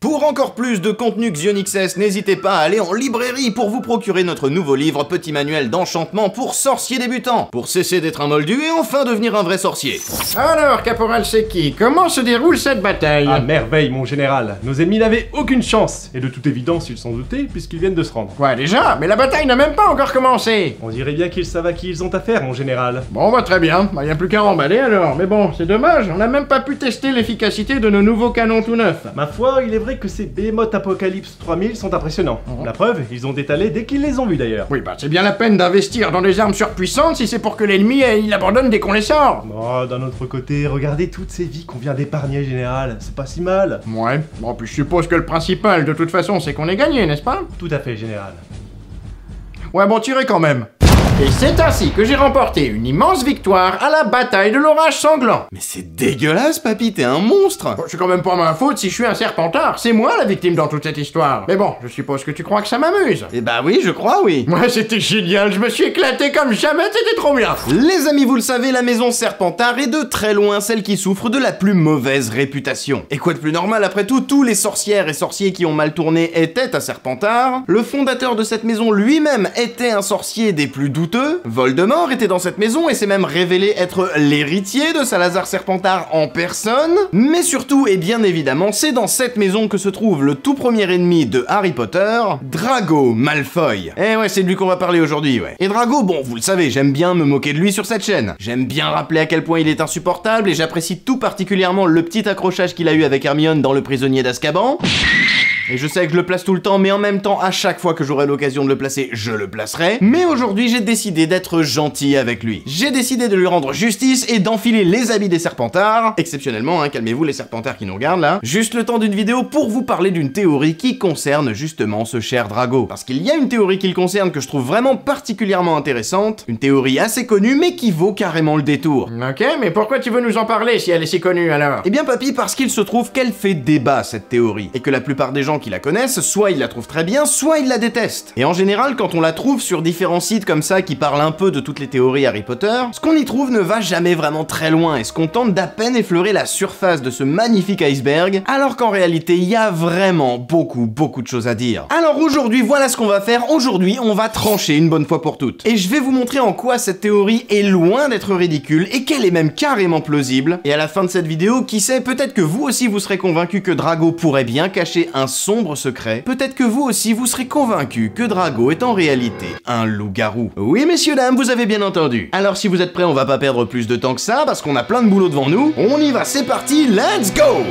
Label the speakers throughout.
Speaker 1: Pour encore plus de contenu XionXS, n'hésitez pas à aller en librairie pour vous procurer notre nouveau livre Petit manuel d'enchantement pour sorciers débutants, pour cesser d'être un moldu et enfin devenir un vrai sorcier.
Speaker 2: Alors, Caporal Seki, comment se déroule cette bataille?
Speaker 3: À merveille, mon général. Nos ennemis n'avaient aucune chance, et de toute évidence, ils s'en doutaient, puisqu'ils viennent de se rendre.
Speaker 2: Quoi, déjà? Mais la bataille n'a même pas encore commencé.
Speaker 3: On dirait bien qu'ils savent à qui ils ont affaire, mon général.
Speaker 2: Bon, bah très bien, y a plus qu'à remballer alors. Mais bon, c'est dommage, on n'a même pas pu tester l'efficacité de nos nouveaux canons tout neufs.
Speaker 3: Ma foi, il est vrai que ces Behemoth Apocalypse 3000 sont impressionnants. La preuve, ils ont détalé dès qu'ils les ont vus d'ailleurs.
Speaker 2: Oui, bah c'est bien la peine d'investir dans des armes surpuissantes si c'est pour que l'ennemi il abandonne dès qu'on les sort.
Speaker 3: Oh, d'un autre côté, regardez toutes ces vies qu'on vient d'épargner, général. C'est pas si mal.
Speaker 2: Ouais, bon, puis je suppose que le principal de toute façon c'est qu'on ait gagné, n'est-ce pas?
Speaker 3: Tout à fait, général.
Speaker 2: Ouais, bon, tirez quand même. Et c'est ainsi que j'ai remporté une immense victoire à la bataille de l'orage sanglant.
Speaker 1: Mais c'est dégueulasse, papy, t'es un monstre.
Speaker 2: Bon, c'est quand même pas ma faute si je suis un serpentard, c'est moi la victime dans toute cette histoire. Mais bon, je suppose que tu crois que ça m'amuse.
Speaker 1: Eh bah oui, je crois, oui.
Speaker 2: Ouais, c'était génial, je me suis éclaté comme jamais, c'était trop bien.
Speaker 1: Les amis, vous le savez, la maison Serpentard est de très loin celle qui souffre de la plus mauvaise réputation. Et quoi de plus normal, après tout, tous les sorcières et sorciers qui ont mal tourné étaient à Serpentard. Le fondateur de cette maison lui-même était un sorcier des plus douteux. Voldemort était dans cette maison et s'est même révélé être l'héritier de Salazar Serpentard en personne. Mais surtout, et bien évidemment, c'est dans cette maison que se trouve le tout premier ennemi de Harry Potter, Drago Malfoy. Eh ouais, c'est de lui qu'on va parler aujourd'hui, ouais. Et Drago, bon, vous le savez, j'aime bien me moquer de lui sur cette chaîne. J'aime bien rappeler à quel point il est insupportable et j'apprécie tout particulièrement le petit accrochage qu'il a eu avec Hermione dans Le Prisonnier d'Azkaban. Et je sais que je le place tout le temps, mais en même temps, à chaque fois que j'aurai l'occasion de le placer, je le placerai. Mais aujourd'hui, j'ai décidé d'être gentil avec lui. J'ai décidé de lui rendre justice et d'enfiler les habits des Serpentards. Exceptionnellement, hein, calmez-vous les Serpentards qui nous regardent là. Juste le temps d'une vidéo pour vous parler d'une théorie qui concerne justement ce cher Drago. Parce qu'il y a une théorie qui le concerne que je trouve vraiment particulièrement intéressante. Une théorie assez connue, mais qui vaut carrément le détour.
Speaker 2: Ok, mais pourquoi tu veux nous en parler si elle est si connue alors?
Speaker 1: Eh bien papy, parce qu'il se trouve qu'elle fait débat cette théorie. Et que la plupart des gens qui la connaissent, soit ils la trouvent très bien, soit ils la détestent. Et en général, quand on la trouve sur différents sites comme ça qui parlent un peu de toutes les théories Harry Potter, ce qu'on y trouve ne va jamais vraiment très loin et se contente d'à peine effleurer la surface de ce magnifique iceberg, alors qu'en réalité, il y a vraiment beaucoup de choses à dire. Alors aujourd'hui, voilà ce qu'on va faire. Aujourd'hui, on va trancher une bonne fois pour toutes. Et je vais vous montrer en quoi cette théorie est loin d'être ridicule et qu'elle est même carrément plausible. Et à la fin de cette vidéo, qui sait, peut-être que vous aussi vous serez convaincu que Drago pourrait bien cacher un sombre secret. Peut-être que vous aussi vous serez convaincu que Drago est en réalité un loup-garou. Oui messieurs dames, vous avez bien entendu. Alors si vous êtes prêts, on va pas perdre plus de temps que ça parce qu'on a plein de boulot devant nous. On y va, c'est parti, let's go!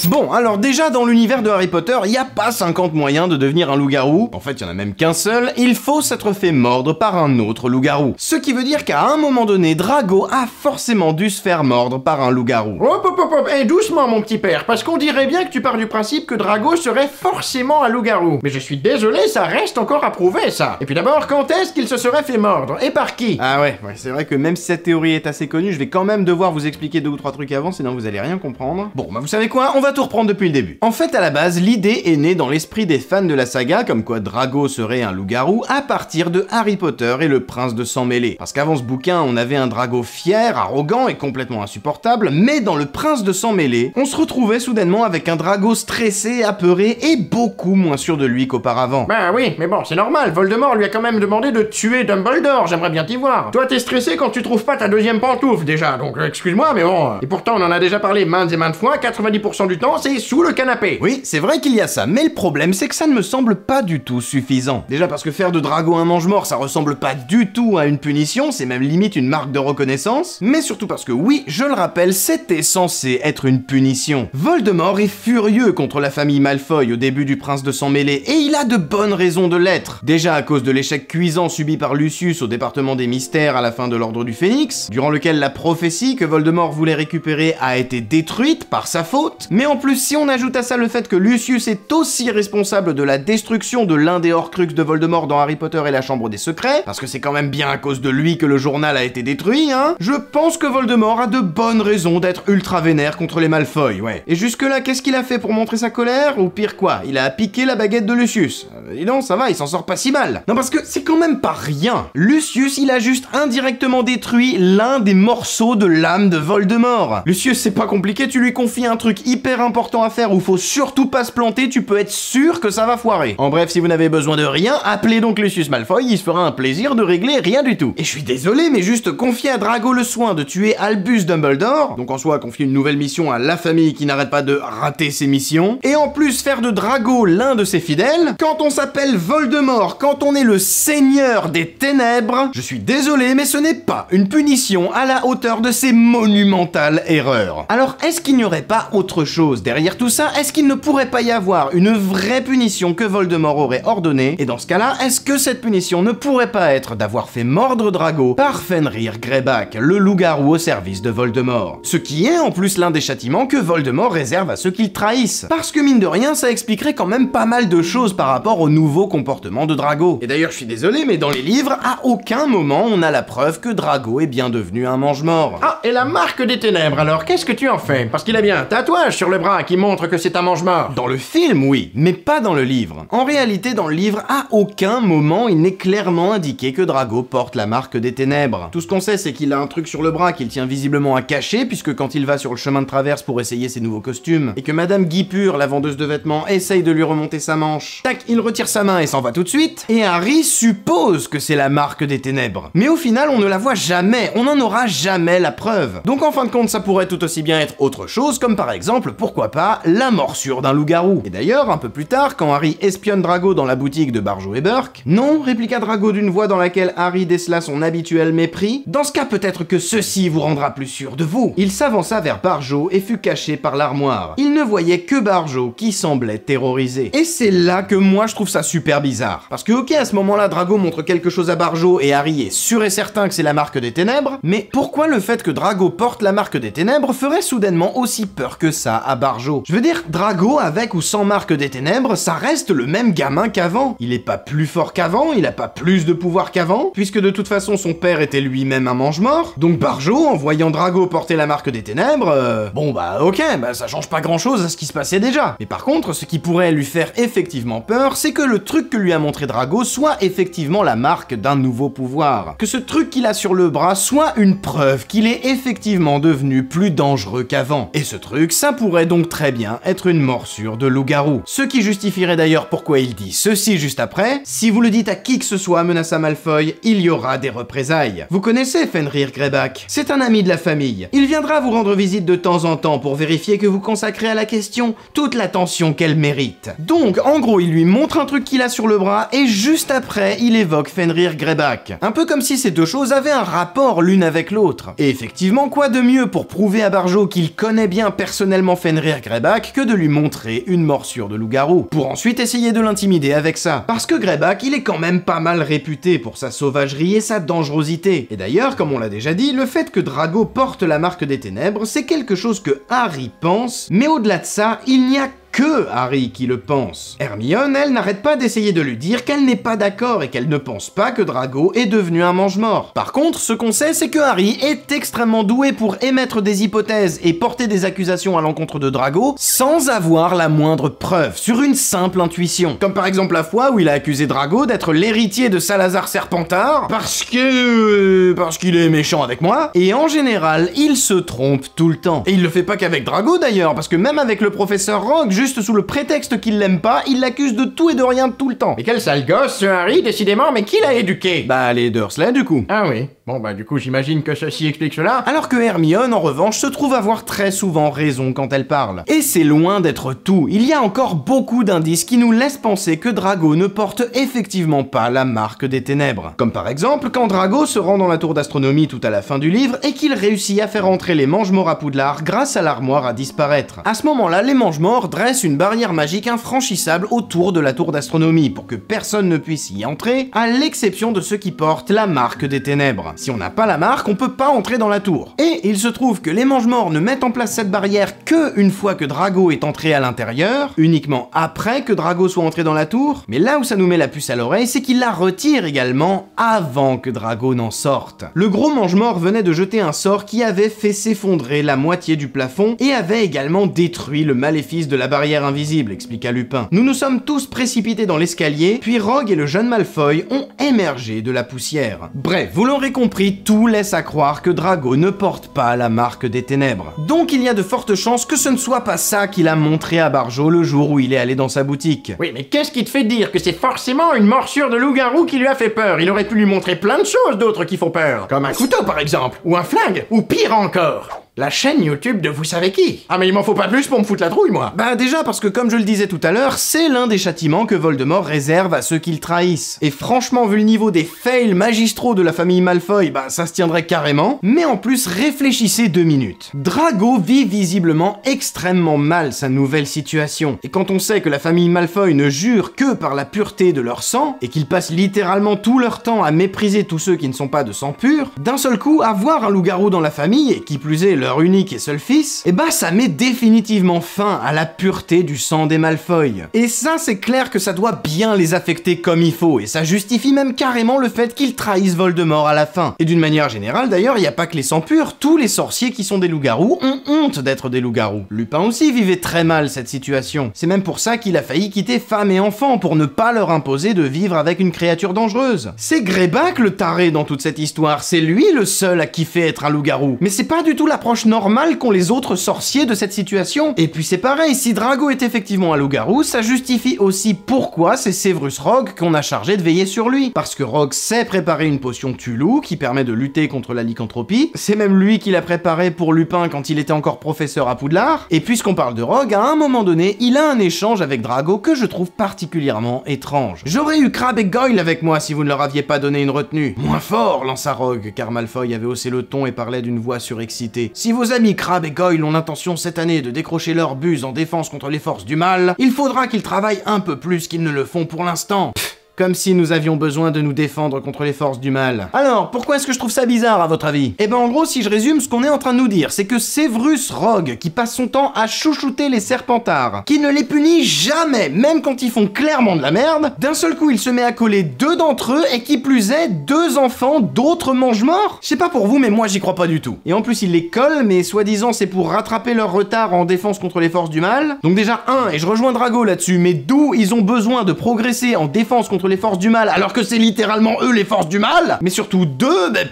Speaker 1: Bon, alors déjà dans l'univers de Harry Potter, il n'y a pas 50 moyens de devenir un loup-garou. En fait, il y en a même qu'un seul. Il faut s'être fait mordre par un autre loup-garou. Ce qui veut dire qu'à un moment donné, Drago a forcément dû se faire mordre par un loup-garou.
Speaker 2: Hop, hop, hop, hop, doucement mon petit père, parce qu'on dirait bien que tu pars du principe que Drago serait forcément un loup-garou. Mais je suis désolé, ça reste encore à prouver ça. Et puis d'abord, quand est-ce qu'il se serait fait mordre? Et par qui?
Speaker 1: Ah ouais, c'est vrai que même si cette théorie est assez connue, je vais quand même devoir vous expliquer 2 ou 3 trucs avant, sinon vous allez rien comprendre. Bon, bah vous savez quoi? On va tout reprendre depuis le début. En fait, à la base, l'idée est née dans l'esprit des fans de la saga, comme quoi Drago serait un loup-garou, à partir de Harry Potter et le prince de sang mêlé. Parce qu'avant ce bouquin, on avait un Drago fier, arrogant et complètement insupportable, mais dans le prince de sang mêlé, on se retrouvait soudainement avec un Drago stressé, apeuré et beaucoup moins sûr de lui qu'auparavant.
Speaker 2: Bah oui, mais bon, c'est normal, Voldemort lui a quand même demandé de tuer Dumbledore, j'aimerais bien t'y voir. Toi, t'es stressé quand tu trouves pas ta deuxième pantoufle déjà, donc excuse-moi, mais bon... Et pourtant, on en a déjà parlé maintes et maintes fois, 90% du temps, c'est sous le canapé.
Speaker 1: Oui, c'est vrai qu'il y a ça, mais le problème c'est que ça ne me semble pas du tout suffisant. Déjà parce que faire de Drago un mange-mort, ça ressemble pas du tout à une punition, c'est même limite une marque de reconnaissance, mais surtout parce que oui, je le rappelle, c'était censé être une punition. Voldemort est furieux contre la famille Malfoy au début du Prince de sang mêlé, et il a de bonnes raisons de l'être. Déjà à cause de l'échec cuisant subi par Lucius au département des mystères à la fin de l'Ordre du Phénix, durant lequel la prophétie que Voldemort voulait récupérer a été détruite par sa faute, mais en plus si on ajoute à ça le fait que Lucius est aussi responsable de la destruction de l'un des Horcruxes de Voldemort dans Harry Potter et la Chambre des Secrets, parce que c'est quand même bien à cause de lui que le journal a été détruit, hein, je pense que Voldemort a de bonnes raisons d'être ultra vénère contre les Malfoy, ouais. Et jusque-là, qu'est-ce qu'il a fait pour montrer sa colère? Ou pire quoi, il a piqué la baguette de Lucius. Et non, ça va, il s'en sort pas si mal. Non, parce que c'est quand même pas rien. Lucius, il a juste indirectement détruit l'un des morceaux de l'âme de Voldemort. Lucius, c'est pas compliqué, tu lui confies un truc hyper important à faire où faut surtout pas se planter, tu peux être sûr que ça va foirer. En bref, si vous n'avez besoin de rien, appelez donc Lucius Malfoy, il se fera un plaisir de régler rien du tout. Et je suis désolé, mais juste confier à Drago le soin de tuer Albus Dumbledore, donc en soi confier une nouvelle mission à la famille qui n'arrête pas de rater ses missions, et en plus faire de Drago l'un de ses fidèles, quand on s'appelle Voldemort, quand on est le seigneur des ténèbres, je suis désolé, mais ce n'est pas une punition à la hauteur de ces monumentales erreurs. Alors, est-ce qu'il n'y aurait pas autre chose derrière tout ça? Est-ce qu'il ne pourrait pas y avoir une vraie punition que Voldemort aurait ordonnée? Et dans ce cas-là, est-ce que cette punition ne pourrait pas être d'avoir fait mordre Drago par Fenrir Greyback, le loup-garou au service de Voldemort? Ce qui est en plus l'un des châtiments que Voldemort réserve à ceux qu'il trahissent. Parce que mine de rien, ça expliquerait quand même pas mal de choses par rapport au nouveau comportement de Drago. Et d'ailleurs, je suis désolé, mais dans les livres, à aucun moment on a la preuve que Drago est bien devenu un mange-mort.
Speaker 2: Ah, et la marque des ténèbres alors, qu'est-ce que tu en fais? Parce qu'il a bien un tatouage sur le bras qui montre que c'est un mange-mort.
Speaker 1: Dans le film, oui, mais pas dans le livre. En réalité, dans le livre, à aucun moment il n'est clairement indiqué que Drago porte la marque des ténèbres. Tout ce qu'on sait, c'est qu'il a un truc sur le bras qu'il tient visiblement à cacher, puisque quand il va sur le chemin de traverse pour essayer ses nouveaux costumes, et que Madame Guipure, la vendeuse de vêtements, essaye de lui remonter sa manche, tac, il retire sa main et s'en va tout de suite, et Harry suppose que c'est la marque des ténèbres. Mais au final, on ne la voit jamais, on n'en aura jamais la preuve. Donc en fin de compte, ça pourrait tout aussi bien être autre chose, comme par exemple, pourquoi pas, la morsure d'un loup-garou. Et d'ailleurs, un peu plus tard, quand Harry espionne Drago dans la boutique de Barjo et Burke, non, répliqua Drago d'une voix dans laquelle Harry décela son habituel mépris, dans ce cas peut-être que ceci vous rendra plus sûr de vous. Il s'avança vers Barjo et fut caché par l'armoire. Il ne voyait que Barjo qui semblait terrorisé. Et c'est là que moi je trouve ça super bizarre. Parce que ok, à ce moment-là, Drago montre quelque chose à Barjo et Harry est sûr et certain que c'est la marque des ténèbres, mais pourquoi le fait que Drago porte la marque des ténèbres ferait soudainement aussi peur que ça à Barjo? Je veux dire, Drago, avec ou sans marque des ténèbres, ça reste le même gamin qu'avant. Il est pas plus fort qu'avant, il a pas plus de pouvoir qu'avant, puisque de toute façon son père était lui-même un mange-mort. Donc Barjo, en voyant Drago porter la marque des ténèbres, bon bah ok, bah ça change pas grand-chose à ce qui se passait déjà. Mais par contre, ce qui pourrait lui faire effectivement peur, c'est que le truc que lui a montré Drago soit effectivement la marque d'un nouveau pouvoir. Que ce truc qu'il a sur le bras soit une preuve qu'il est effectivement devenu plus dangereux qu'avant. Et ce truc, ça pourrait donc très bien être une morsure de loup-garou. Ce qui justifierait d'ailleurs pourquoi il dit ceci juste après: si vous le dites à qui que ce soit, menaça Malfoy, il y aura des représailles. Vous connaissez Fenrir Greyback? C'est un ami de la famille. Il viendra vous rendre visite de temps en temps pour vérifier que vous consacrez à la question toute l'attention qu'elle mérite. Donc, en gros, il lui montre un truc qu'il a sur le bras et juste après, il évoque Fenrir Greyback. Un peu comme si ces deux choses avaient un rapport l'une avec l'autre. Et effectivement, quoi de mieux pour prouver à Barjo qu'il connaît bien personnellement Fenrir Greyback que de lui montrer une morsure de loup-garou, pour ensuite essayer de l'intimider avec ça. Parce que Greyback, il est quand même pas mal réputé pour sa sauvagerie et sa dangerosité. Et d'ailleurs, comme on l'a déjà dit, le fait que Drago porte la marque des ténèbres, c'est quelque chose que Harry pense, mais au-delà de ça, il n'y a que Harry qui le pense. Hermione, elle, n'arrête pas d'essayer de lui dire qu'elle n'est pas d'accord et qu'elle ne pense pas que Drago est devenu un mange-mort. Par contre, ce qu'on sait, c'est que Harry est extrêmement doué pour émettre des hypothèses et porter des accusations à l'encontre de Drago sans avoir la moindre preuve, sur une simple intuition. Comme par exemple la fois où il a accusé Drago d'être l'héritier de Salazar Serpentard parce qu'il est méchant avec moi, et en général, il se trompe tout le temps. Et il le fait pas qu'avec Drago d'ailleurs, parce que même avec le professeur Rogue, juste sous le prétexte qu'il l'aime pas, il l'accuse de tout et de rien tout le temps.
Speaker 2: Mais quel sale gosse, ce Harry, décidément, mais qui l'a éduqué?
Speaker 1: Bah les Dursley du coup.
Speaker 2: Ah oui. Bon bah du coup j'imagine que ceci explique cela.
Speaker 1: Alors que Hermione en revanche se trouve avoir très souvent raison quand elle parle. Et c'est loin d'être tout, il y a encore beaucoup d'indices qui nous laissent penser que Drago ne porte effectivement pas la marque des ténèbres. Comme par exemple quand Drago se rend dans la tour d'astronomie tout à la fin du livre et qu'il réussit à faire entrer les Mange-Morts à Poudlard grâce à l'armoire à disparaître. À ce moment-là, les Mange-Morts dressent une barrière magique infranchissable autour de la tour d'astronomie pour que personne ne puisse y entrer, à l'exception de ceux qui portent la marque des ténèbres. Si on n'a pas la marque, on peut pas entrer dans la tour. Et il se trouve que les Mange-Morts ne mettent en place cette barrière que une fois que Drago est entré à l'intérieur, uniquement après que Drago soit entré dans la tour. Mais là où ça nous met la puce à l'oreille, c'est qu'il la retire également avant que Drago n'en sorte. Le gros Mange-Mort venait de jeter un sort qui avait fait s'effondrer la moitié du plafond et avait également détruit le maléfice de la barrière invisible, expliqua Lupin. Nous nous sommes tous précipités dans l'escalier, puis Rogue et le jeune Malfoy ont émergé de la poussière. Bref, vous l'aurez compris, tout laisse à croire que Drago ne porte pas la marque des ténèbres. Donc il y a de fortes chances que ce ne soit pas ça qu'il a montré à Barjo le jour où il est allé dans sa boutique.
Speaker 2: Oui, mais qu'est-ce qui te fait dire que c'est forcément une morsure de loup-garou qui lui a fait peur? Il aurait pu lui montrer plein de choses d'autres qui font peur. Comme un couteau par exemple, ou un flingue, ou pire encore, la chaîne YouTube de vous savez qui. Ah mais il m'en faut pas plus pour me foutre la trouille, moi.
Speaker 1: Bah déjà parce que comme je le disais tout à l'heure, c'est l'un des châtiments que Voldemort réserve à ceux qui le trahissent. Et franchement, vu le niveau des fails magistraux de la famille Malfoy, bah ça se tiendrait carrément. Mais en plus, réfléchissez 2 minutes. Drago vit visiblement extrêmement mal sa nouvelle situation. Et quand on sait que la famille Malfoy ne jure que par la pureté de leur sang, et qu'ils passent littéralement tout leur temps à mépriser tous ceux qui ne sont pas de sang pur, d'un seul coup, avoir un loup-garou dans la famille, et qui plus est leur unique et seul fils, et bah ça met définitivement fin à la pureté du sang des Malfoy. Et ça, c'est clair que ça doit bien les affecter comme il faut, et ça justifie même carrément le fait qu'ils trahissent Voldemort à la fin. Et d'une manière générale, d'ailleurs, il n'y a pas que les sangs purs, tous les sorciers qui sont des loups-garous ont honte d'être des loups-garous. Lupin aussi vivait très mal cette situation. C'est même pour ça qu'il a failli quitter femme et enfants, pour ne pas leur imposer de vivre avec une créature dangereuse. C'est Greyback le taré dans toute cette histoire, c'est lui le seul à kiffer être un loup-garou. Mais c'est pas du tout l'approche normale qu'ont les autres sorciers de cette situation. Et puis c'est pareil, si Drago est effectivement un loup-garou, ça justifie aussi pourquoi c'est Severus Rogue qu'on a chargé de veiller sur lui. Parce que Rogue sait préparer une potion Tulu qui permet de lutter contre la lycanthropie. C'est même lui qui l'a préparé pour Lupin quand il était encore professeur à Poudlard. Et puisqu'on parle de Rogue, à un moment donné, il a un échange avec Drago que je trouve particulièrement étrange. J'aurais eu Crabbe et Goyle avec moi si vous ne leur aviez pas donné une retenue. Moins fort, lança Rogue, car Malfoy avait haussé le ton et parlait d'une voix surexcitée. Si vos amis Crabbe et Goyle ont l'intention cette année de décrocher leur buse en défense contre les forces du mal, il faudra qu'ils travaillent un peu plus qu'ils ne le font pour l'instant. Comme si nous avions besoin de nous défendre contre les forces du mal. Alors, pourquoi est-ce que je trouve ça bizarre à votre avis? Eh ben en gros, si je résume, ce qu'on est en train de nous dire, c'est que Severus Rogue, qui passe son temps à chouchouter les Serpentards, qui ne les punit jamais, même quand ils font clairement de la merde, d'un seul coup il se met à coller 2 d'entre eux, et qui plus est, 2 enfants d'autres Mange-Morts. Je sais pas pour vous, mais moi j'y crois pas du tout. Et en plus il les colle, mais soi-disant c'est pour rattraper leur retard en défense contre les forces du mal. Donc déjà et je rejoins Drago là-dessus, mais d'où ils ont besoin de progresser en défense contre les forces du mal, alors que c'est littéralement eux les forces du mal? Mais surtout 2,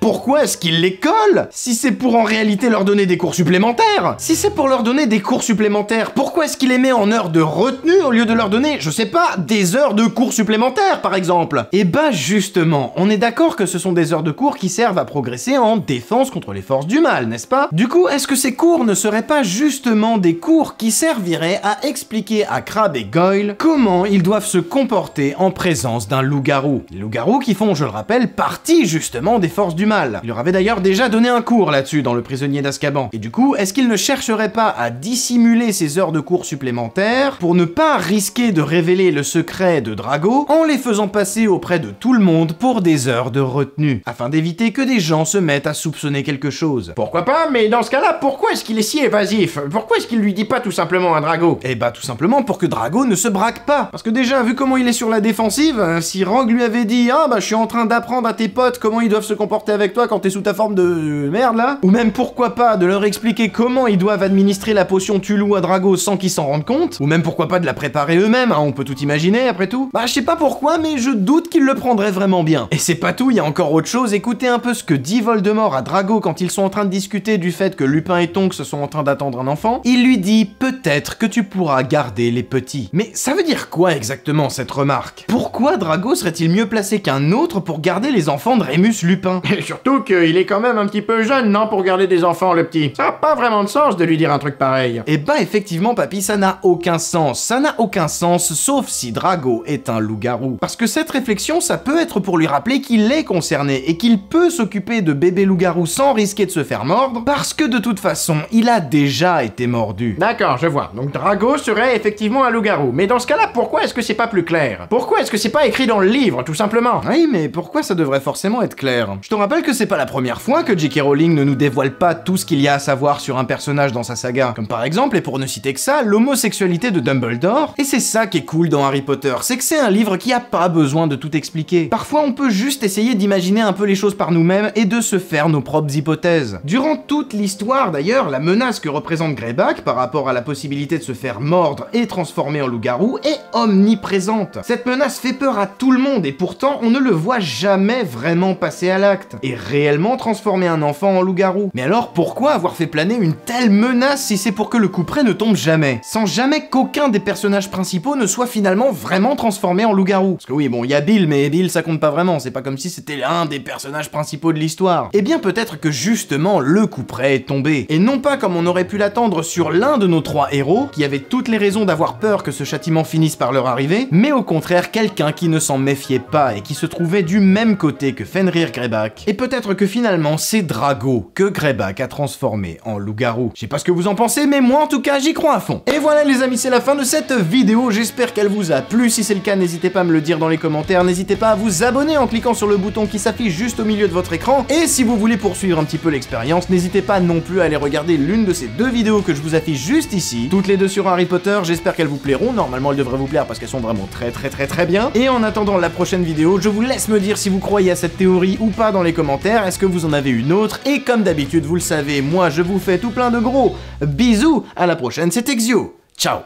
Speaker 1: pourquoi est-ce qu'ils les collent? Si c'est pour en réalité leur donner des cours supplémentaires? Si c'est pour leur donner des cours supplémentaires, pourquoi est-ce qu'il les met en heures de retenue au lieu de leur donner, je sais pas, des heures de cours supplémentaires par exemple? Et bah justement, on est d'accord que ce sont des heures de cours qui servent à progresser en défense contre les forces du mal, n'est-ce pas? Du coup, est-ce que ces cours ne seraient pas justement des cours qui serviraient à expliquer à Crabbe et Goyle comment ils doivent se comporter en présence d'un loup-garou? Les loups-garous qui font, je le rappelle, partie justement des forces du mal. Il leur avait d'ailleurs déjà donné un cours là-dessus dans Le Prisonnier d'Azkaban. Et du coup, est-ce qu'ils ne chercheraient pas à dissimuler ces heures de cours supplémentaires pour ne pas risquer de révéler le secret de Drago en les faisant passer auprès de tout le monde pour des heures de retenue, afin d'éviter que des gens se mettent à soupçonner quelque chose?
Speaker 2: Pourquoi pas, mais dans ce cas-là, pourquoi est-ce qu'il est si évasif? Pourquoi est-ce qu'il lui dit pas tout simplement à Drago?
Speaker 1: Eh bah tout simplement pour que Drago ne se braque pas. Parce que déjà, vu comment il est sur la défensive, si Rogue lui avait dit « Ah bah je suis en train d'apprendre à tes potes comment ils doivent se comporter avec toi quand t'es sous ta forme de merde là », ou même pourquoi pas de leur expliquer comment ils doivent administrer la potion Tulu à Drago sans qu'ils s'en rendent compte, ou même pourquoi pas de la préparer eux-mêmes, on peut tout imaginer après tout, bah je sais pas pourquoi mais je doute qu'ils le prendraient vraiment bien. Et c'est pas tout, il y a encore autre chose, écoutez un peu ce que dit Voldemort à Drago quand ils sont en train de discuter du fait que Lupin et Tonks sont en train d'attendre un enfant. Il lui dit « Peut-être que tu pourras garder les petits ». Mais ça veut dire quoi exactement cette remarque? Pourquoi Drago serait-il mieux placé qu'un autre pour garder les enfants de Rémus Lupin?
Speaker 2: Et surtout qu'il est quand même un petit peu jeune, non, pour garder des enfants, le petit. Ça a pas vraiment de sens de lui dire un truc pareil.
Speaker 1: Eh bah effectivement, papy, ça n'a aucun sens. Ça n'a aucun sens, sauf si Drago est un loup-garou. Parce que cette réflexion, ça peut être pour lui rappeler qu'il est concerné et qu'il peut s'occuper de bébé loup-garou sans risquer de se faire mordre, parce que de toute façon, il a déjà été mordu.
Speaker 2: D'accord, je vois. Donc Drago serait effectivement un loup-garou. Mais dans ce cas-là, pourquoi est-ce que c'est pas plus clair? Pourquoi est-ce que c'est pas écrit dans le livre, tout simplement.
Speaker 1: Oui, mais pourquoi ça devrait forcément être clair? Je te rappelle que c'est pas la première fois que J.K. Rowling ne nous dévoile pas tout ce qu'il y a à savoir sur un personnage dans sa saga. Comme par exemple, et pour ne citer que ça, l'homosexualité de Dumbledore. Et c'est ça qui est cool dans Harry Potter, c'est que c'est un livre qui a pas besoin de tout expliquer. Parfois, on peut juste essayer d'imaginer un peu les choses par nous-mêmes et de se faire nos propres hypothèses. Durant toute l'histoire, d'ailleurs, la menace que représente Greyback par rapport à la possibilité de se faire mordre et transformer en loup-garou est omniprésente. Cette menace fait peur à tout le monde et pourtant, on ne le voit jamais vraiment passer à l'acte et réellement transformer un enfant en loup-garou. Mais alors, pourquoi avoir fait planer une telle menace si c'est pour que le coup près ne tombe jamais? Sans jamais qu'aucun des personnages principaux ne soit finalement vraiment transformé en loup-garou. Parce que oui, bon, il y a Bill, mais Bill ça compte pas vraiment, c'est pas comme si c'était l'un des personnages principaux de l'histoire. Eh bien peut-être que justement le coup près est tombé. Et non pas comme on aurait pu l'attendre sur l'un de nos 3 héros, qui avait toutes les raisons d'avoir peur que ce châtiment finisse par leur arriver, mais au contraire quelqu'un qui ne s'en méfiait pas et qui se trouvait du même côté que Fenrir Greyback. Et peut-être que finalement c'est Drago que Greyback a transformé en loup-garou. Je sais pas ce que vous en pensez, mais moi en tout cas j'y crois à fond. Et voilà les amis, c'est la fin de cette vidéo, j'espère qu'elle vous a plu. Si c'est le cas, n'hésitez pas à me le dire dans les commentaires, n'hésitez pas à vous abonner en cliquant sur le bouton qui s'affiche juste au milieu de votre écran, et si vous voulez poursuivre un petit peu l'expérience, n'hésitez pas non plus à aller regarder l'une de ces 2 vidéos que je vous affiche juste ici, toutes les 2 sur Harry Potter, j'espère qu'elles vous plairont, normalement elles devraient vous plaire parce qu'elles sont vraiment très bien, et en attendant la prochaine vidéo, je vous laisse me dire si vous croyez à cette théorie ou pas dans les commentaires, est-ce que vous en avez une autre, et comme d'habitude vous le savez, moi je vous fais tout plein de gros bisous, à la prochaine, c'était Xio, ciao.